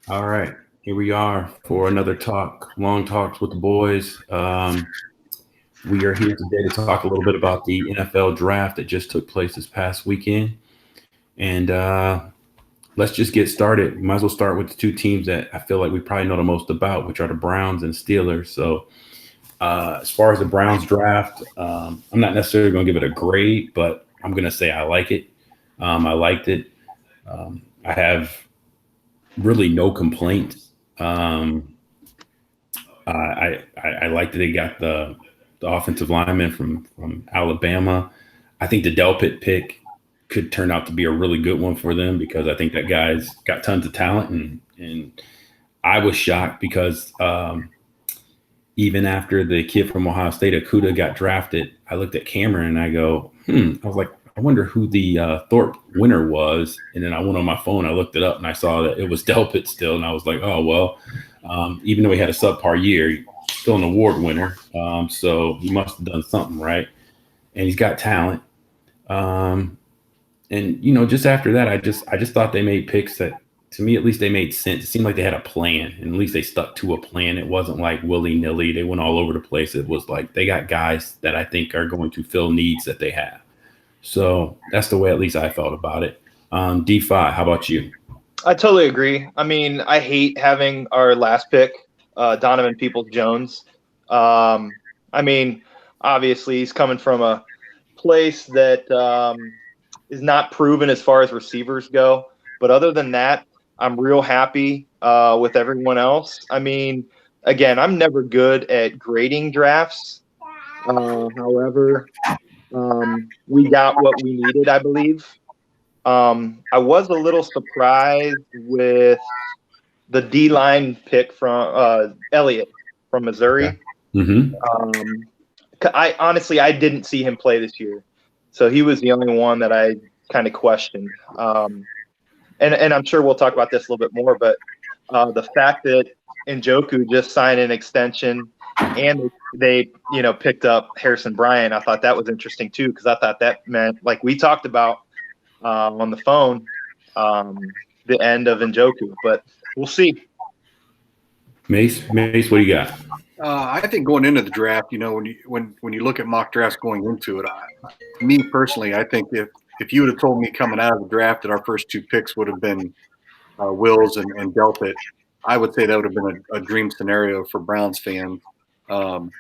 All right, here we are for another talk, long talks with the boys. We are here today to talk a little bit about the NFL draft that just took place this past weekend, and let's just get started. We might as well start with the two teams that I feel like we probably know the most about, which are the Browns and Steelers. So, as far as the Browns draft, I'm not necessarily going to give it a grade, but I'm going to say I like it. I liked it. I have really no complaints. I like that they got the offensive lineman from Alabama. I think the Delpit pick could turn out to be a really good one for them because I think that guy's got tons of talent and I was shocked because even after the kid from Ohio State, Akuda, got drafted, I looked at Cameron and I go, I was like, I wonder who the Thorpe winner was. And then I went on my phone, I looked it up, and I saw that it was Delpit still. And I was like, oh, well, even though he had a subpar year, still an award winner. So he must have done something right. And he's got talent. Um, and just after that, I just thought they made picks that, to me at least, they made sense. It seemed like they had a plan, and at least they stuck to a plan. It wasn't like willy nilly. They went all over the place. It was like they got guys that I think are going to fill needs that they have. So that's the way at least I felt about it. D5, how about you? I totally agree. I mean, I hate having our last pick, Donovan Peoples Jones. I mean, obviously he's coming from a place that is not proven as far as receivers go. But other than that, I'm real happy with everyone else. I mean, again, I'm never good at grading drafts. However, we got what we needed, I believe. I was a little surprised with the D line pick from Elliott from Okay. Missouri. Mm-hmm. Um, I honestly I didn't see him play this year, so he was the only one that I kind of questioned. And I'm sure we'll talk about this a little bit more, but the fact that Njoku just signed an extension and they picked up Harrison Bryant, I thought that was interesting too because I thought that meant, like we talked about on the phone, um, the end of Njoku, but we'll see. Mace, what do you got? I think going into the draft, when you look at mock drafts going into it, me personally, I think if you would have told me coming out of the draft that our first two picks would have been Wills and Delpit, I would say that would have been a dream scenario for Browns fans. Um,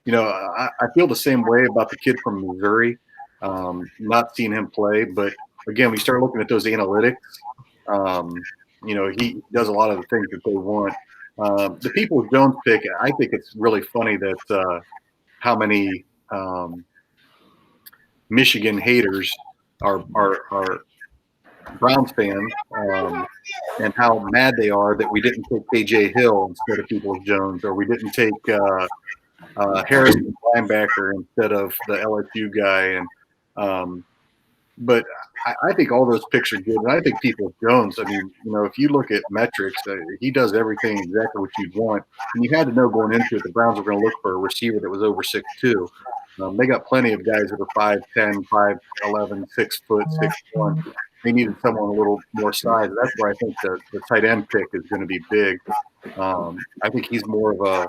I feel the same way about the kid from Missouri. Not seeing him play, but again, we start looking at those analytics. Um, he does a lot of the things that they want. The Peoples Jones pick, I think it's really funny that how many Michigan haters are Browns fans, and how mad they are that we didn't take KJ Hill instead of Peoples Jones, or we didn't take Harrison linebacker instead of the LSU guy. And but I think all those picks are good, and I think Peoples Jones. I mean, if you look at metrics, he does everything exactly what you'd want. And you had to know going into it, the Browns were going to look for a receiver that was over 6'2". They got plenty of guys that are 5'10", 5'11", 6', 6'1". They needed someone a little more size. That's where I think the tight end pick is going to be big. I think he's more of a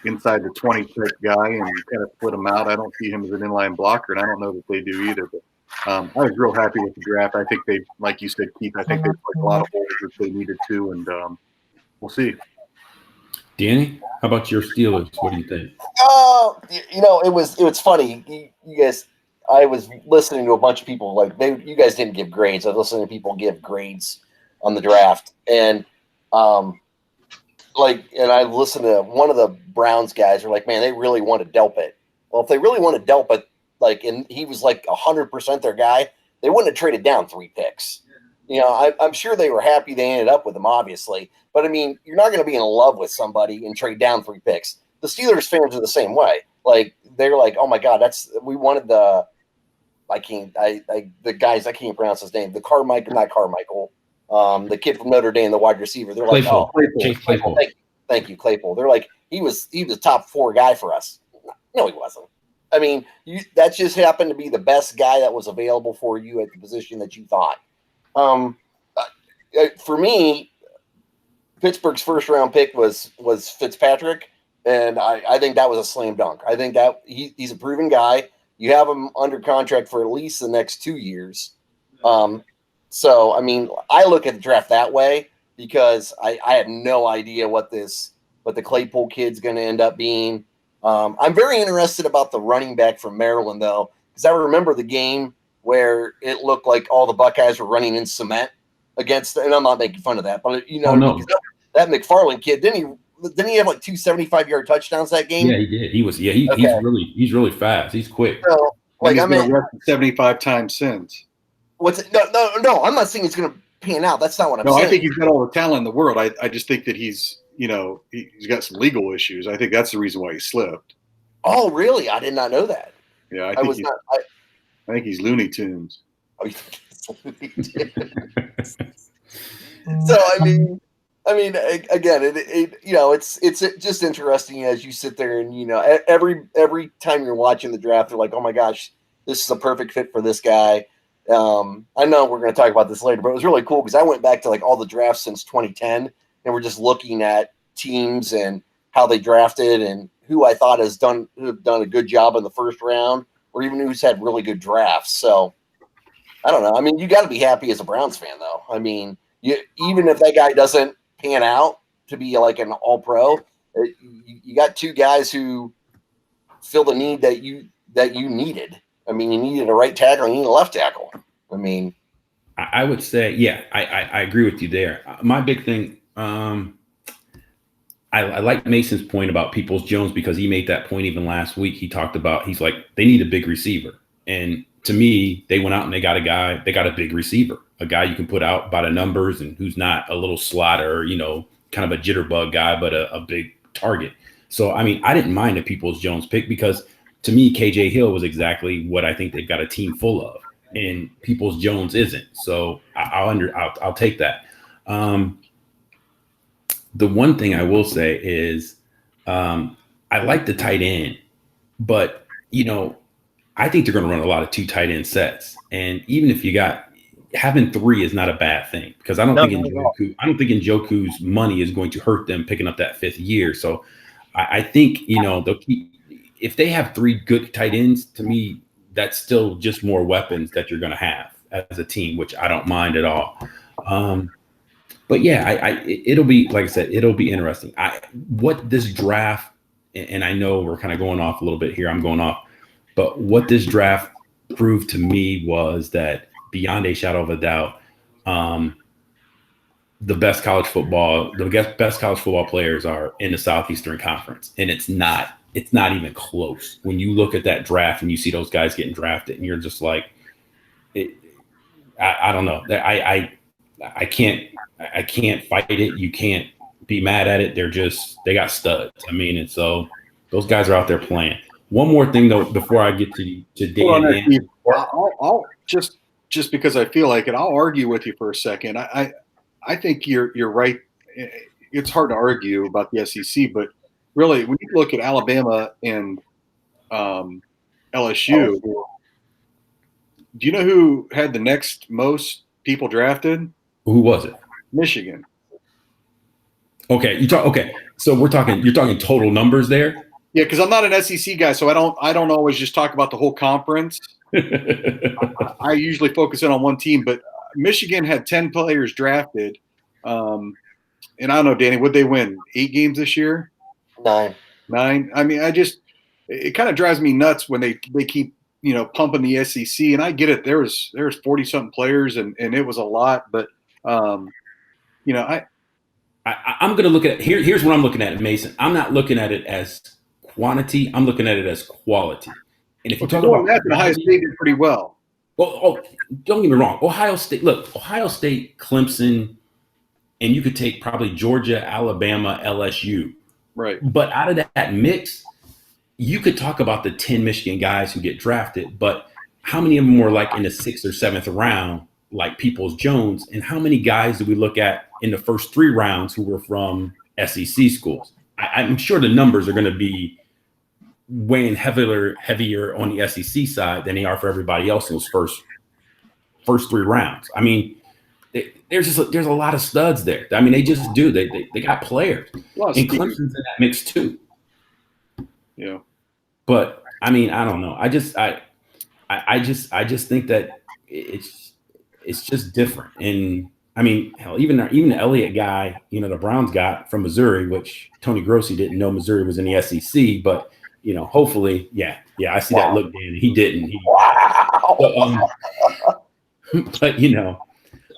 inside the 20 type guy and kind of split him out. I don't see him as an inline blocker, and I don't know that they do either. But I was real happy with the draft. I think they, like you said, Keith, I think they put a lot of holes that they needed to, and we'll see. Danny, how about your Steelers? What do you think? It was funny. You guys, I was listening to a bunch of people you guys didn't give grades. I was listening to people give grades on the draft, and and I listened to one of the Browns guys. Are like, man, they really wanted Delpit. Well, if they really wanted Delpit, and he was 100% their guy, they wouldn't have traded down 3 picks. I'm sure they were happy they ended up with him, obviously. But I mean, you're not going to be in love with somebody and trade down 3 picks. The Steelers fans are the same way. They're like, oh my God, we wanted the guys, I can't pronounce his name. Not Carmichael. The kid from Notre Dame, the wide receiver. They're like, Claypool. oh, Chase Claypool. thank you, Claypool. They're like, he was a top 4 guy for us. No, he wasn't. I mean, that just happened to be the best guy that was available for you at the position that you thought. For me, Pittsburgh's first round pick was Fitzpatrick, and I think that was a slam dunk. I think that he's a proven guy. You have him under contract for at least the next 2 years. So I mean, I look at the draft that way because I have no idea what the Claypool kid's going to end up being. I'm very interested about the running back from Maryland though, because I remember the game where it looked like all the Buckeyes were running in cement against, and I'm not making fun of that, but that McFarland kid, didn't he have like 2 75-yard touchdowns that game? Yeah, he did. He's really fast. He's quick. So, like, he's been arrested 75 times since. No, I'm not saying he's going to pan out. That's not what I'm saying. No, I think he's got all the talent in the world. I just think that he's got some legal issues. I think that's the reason why he slipped. Oh, really? I did not know that. Yeah, I think he's Looney Tunes. Oh, you think he's Looney Tunes? So I mean, again, it's just interesting as you sit there and every time you're watching the draft, they're like, oh my gosh, this is a perfect fit for this guy. I know we're going to talk about this later, but it was really cool because I went back to like all the drafts since 2010, and we're just looking at teams and how they drafted and who I thought have done a good job in the first round, or even who's had really good drafts. So I don't know. I mean, you got to be happy as a Browns fan, though. I mean, even if that guy doesn't pan out to be like an all-pro, you got 2 guys who fill the need that you needed. I mean, you needed a right tackle and you need a left tackle. I mean, I would say, yeah, I agree with you there. My big thing, I like Mason's point about Peoples-Jones because he made that point even last week. He talked about, he's like, they need a big receiver. And to me, they went out and they got a big receiver, a guy you can put out by the numbers and who's not a little slotter, kind of a jitterbug guy, but a big target. So, I mean, I didn't mind a Peoples-Jones pick because to me, KJ Hill was exactly what I think they've got a team full of, and Peoples-Jones isn't. So I'll take that. The one thing I will say is I like the tight end, but I think they're going to run a lot of 2 tight end sets, and even if having 3 is not a bad thing because I don't think Njoku's money is going to hurt them picking up that 5th year. So I think they'll keep. If they have 3 good tight ends, to me, that's still just more weapons that you're going to have as a team, which I don't mind at all. But yeah, it'll be, like I said, it'll be interesting. What this draft, and I know we're kind of going off a little bit here. I'm going off, but what this draft proved to me was that beyond a shadow of a doubt, the best college football players are in the Southeastern Conference, and it's not even close. When you look at that draft and you see those guys getting drafted and you're just like, I don't know. I can't fight it. You can't be mad at it. They got studs. I mean, and so those guys are out there playing. One more thing though, before I get to Dan. I'll just because I feel like it, I'll argue with you for a second. I think you're right. It's hard to argue about the SEC, but really, when you look at Alabama and LSU, do you know who had the next most people drafted? Who was it? Michigan. Okay, so you're talking total numbers there? Yeah, because I'm not an SEC guy, so I don't always just talk about the whole conference. I usually focus in on one team, but Michigan had 10 players drafted. And I don't know, Danny, would they win 8 games this year? 9. I mean, it kind of drives me nuts when they keep, pumping the SEC, and I get it. There was 40 something players and it was a lot, but I'm going to look at it. Here's what I'm looking at, Mason. I'm not looking at it as quantity. I'm looking at it as quality. And if you talk about that, Ohio State did pretty well. Well, don't get me wrong. Ohio State, Clemson, and you could take probably Georgia, Alabama, LSU. Right. But out of that mix, you could talk about the 10 Michigan guys who get drafted, but how many of them were like in the 6th or 7th round, like Peoples-Jones, and how many guys do we look at in the first 3 rounds who were from SEC schools? I'm sure the numbers are going to be weighing heavier on the SEC side than they are for everybody else in those first 3 rounds. I mean, there's a lot of studs there. I mean, they just do. They got players, A lot of and speed. Clemson's in that mix too. Yeah. But I mean, I don't know. I just think that it's just different. And I mean, hell, even the Elliott guy, you know, the Browns got from Missouri, which Tony Grossi didn't know Missouri was in the SEC, but you know, hopefully, yeah, I see that look, Dan. He didn't. Wow. But you know,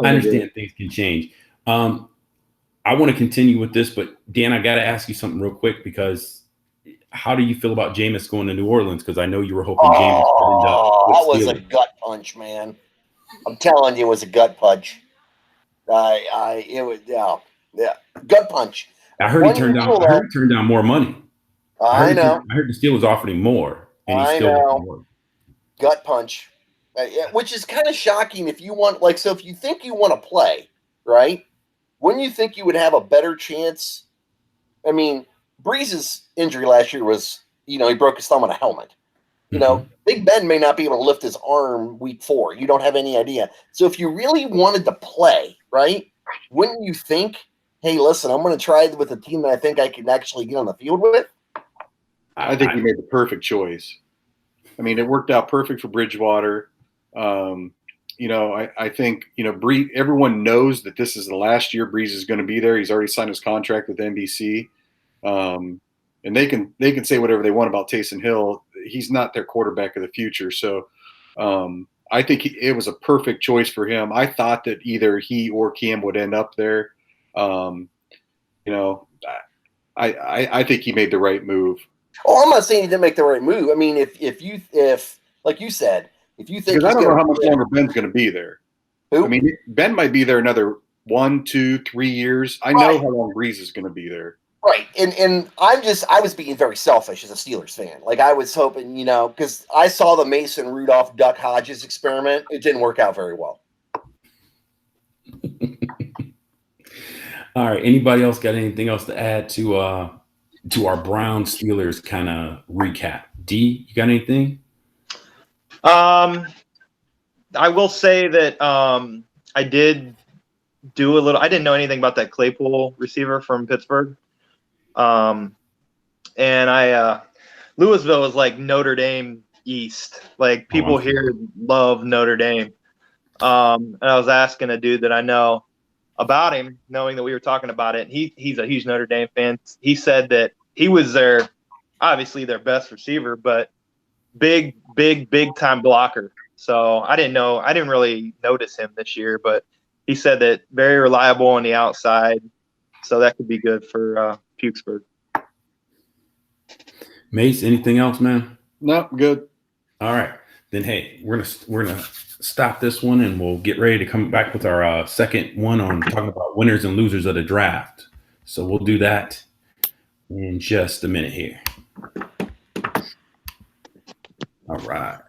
I understand things can change. I want to continue with this, but Dan, I got to ask you something real quick because how do you feel about Jameis going to New Orleans? Because I know you were hoping Jameis would end up with that was a Steelers. gut punch, man. I'm telling you, it was a gut punch. It was gut punch. I heard he turned down more money. I know. I heard the Steelers offered him more, and he still didn't work. Gut punch, which is kind of shocking. If you want, like, so if you think you want to play, right? Wouldn't you think you would have a better chance? I mean, Breeze's injury last year was, you know, he broke his thumb on a helmet. You know, Big Ben may not be able to lift his arm week 4. You don't have any idea. So if you really wanted to play, right, wouldn't you think, hey, listen, I'm going to try with a team that I think I can actually get on the field with? I think he made the perfect choice. I mean, it worked out perfect for Bridgewater. You know, I think, you know, everyone knows that this is the last year Breeze is going to be there. He's already signed his contract with NBC. And they can say whatever they want about Taysom Hill. He's not their quarterback of the future. So I think it was a perfect choice for him. I thought that either he or Cam would end up there. You know, I think he made the right move. Oh, I'm not saying he didn't make the right move. I mean, if like you said, if you think, because I don't know how much longer Ben's going to be there. Who? I mean, Ben might be there another 1, 2, 3 years. I know how long Breeze is going to be there. Right. And I was being very selfish as a Steelers fan. Like, I was hoping, you know, because I saw the Mason Rudolph Duck Hodges experiment. It didn't work out very well. All right. Anybody else got anything else to add to our Brown Steelers kind of recap? D, you got anything? I will say that I did do a little. I didn't know anything about that Claypool receiver from Pittsburgh, and Louisville is like Notre Dame East. Like, people here love Notre Dame. And I was asking a dude that I know about him, knowing that we were talking about it. He's a huge Notre Dame fan. He said that he was obviously their best receiver, but big time blocker. So I didn't really notice him this year, but he said that very reliable on the outside. So that could be good for Pukesburg. Mace, anything else, man? No, good. All right. Then, hey, we're gonna stop this one, and we'll get ready to come back with our second one on talking about winners and losers of the draft. So we'll do that in just a minute here. All right.